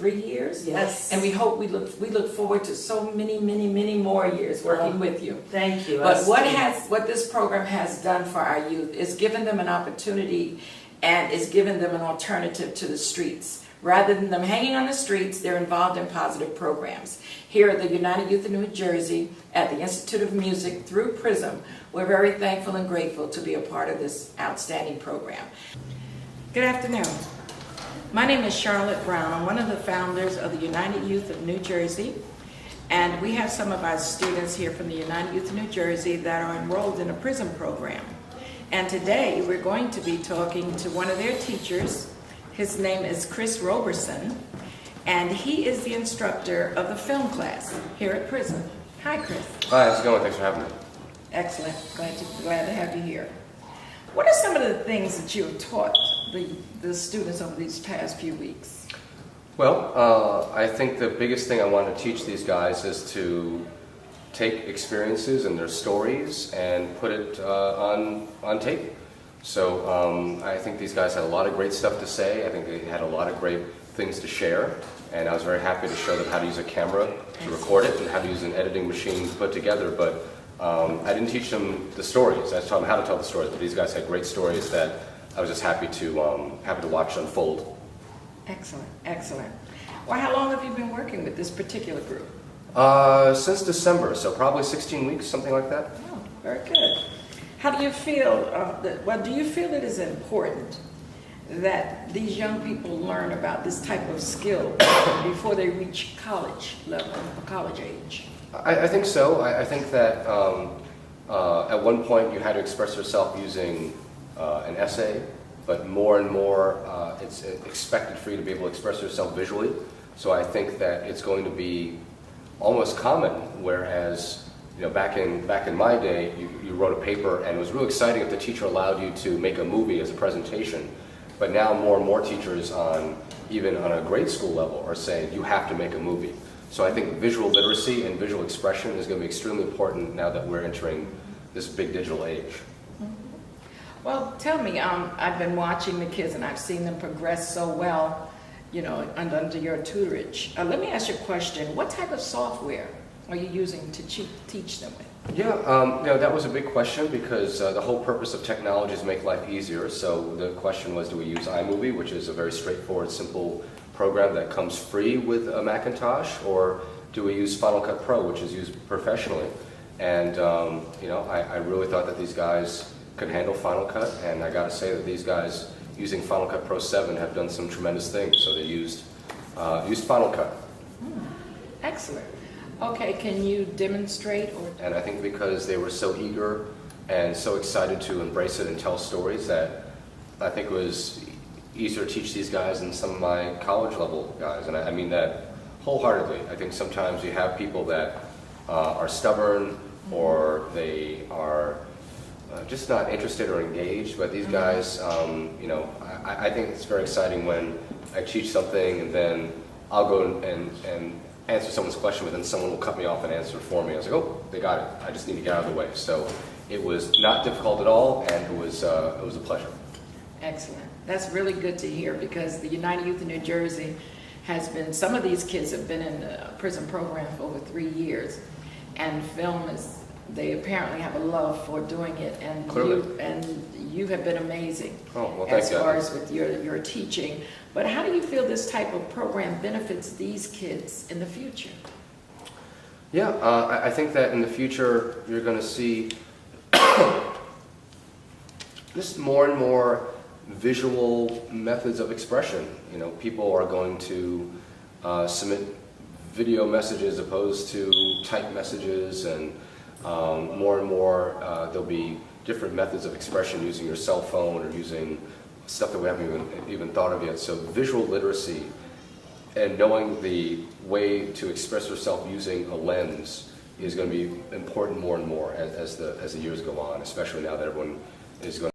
3 years. Yes. And we look forward to so many more years working with you. Thank you. But what this program has done for our youth is given them an opportunity and is given them an alternative to the streets. Rather than them hanging on the streets, they're involved in positive programs. Here at the United Youth of New Jersey, at the Institute of Music through PRISM, we're very thankful and grateful to be a part of this outstanding program. Good afternoon. My name is Charlotte Brown. I'm one of the founders of the United Youth of New Jersey, and we have some of our students here from the United Youth of New Jersey that are enrolled in a PRISM program. And today we're going to be talking to one of their teachers. His name is Chris Roberson, and he is the instructor of the film class here at PRISM. Hi, Chris. Hi, how's it going? Thanks for having me. Excellent. Glad to have you here. What are some of the things that you have taught the students over these past few weeks? Well, I think the biggest thing I want to teach these guys is to take experiences and their stories and put it on tape. So I think these guys had a lot of great stuff to say. I think they had a lot of great things to share, and I was very happy to show them how to use a camera to record it and how to use an editing machine to put together. But I didn't teach them the stories. I taught them how to tell the stories. But these guys had great stories that I was just happy to watch unfold. Excellent, excellent. Well, how long have you been working with this particular group? Since December, so probably 16 weeks, something like that. Oh, very good. How do you feel, do you feel it is important that these young people learn about this type of skill before they reach college level or college age? I think so. I think that at one point you had to express yourself using an essay, but more and more it's expected for you to be able to express yourself visually. So I think that it's going to be almost common, whereas back in my day, you wrote a paper, and it was really exciting if the teacher allowed you to make a movie as a presentation. But now more and more teachers, even on a grade school level, are saying you have to make a movie. So I think visual literacy and visual expression is going to be extremely important now that we're entering this big digital age. Well, tell me, I've been watching the kids and I've seen them progress so well, under your tutorage. Let me ask you a question. What type of software are you using to teach them with? Yeah, that was a big question because the whole purpose of technology is to make life easier. So the question was, do we use iMovie, which is a very straightforward, simple program that comes free with a Macintosh, or do we use Final Cut Pro, which is used professionally? And I really thought that these guys could handle Final Cut, and I got to say that these guys using Final Cut Pro 7 have done some tremendous things. So they used Final Cut. Excellent. Okay, can you demonstrate? And I think because they were so eager and so excited to embrace it and tell stories, that I think it was easier to teach these guys than some of my college level guys. And I mean that wholeheartedly. I think sometimes you have people that are stubborn, or they are just not interested or engaged. But these guys, I think it's very exciting when I teach something and then I'll go and answer someone's question, but then someone will cut me off and answer it for me. I was like, oh, they got it. I just need to get out of the way. So it was not difficult at all, and it was a pleasure. Excellent. That's really good to hear, because the United Youth of New Jersey has been, some of these kids have been in the PRISM program for over 3 years, and film they apparently have a love for doing it, and you have been amazing as far as with your teaching. But how do you feel this type of program benefits these kids in the future? Yeah, I think that in the future you're going to see just more and more visual methods of expression. People are going to submit video messages opposed to type messages, and more and more there'll be different methods of expression using your cell phone or using stuff that we haven't even thought of yet. So visual literacy and knowing the way to express yourself using a lens is going to be important more and more as the years go on, especially now that everyone is going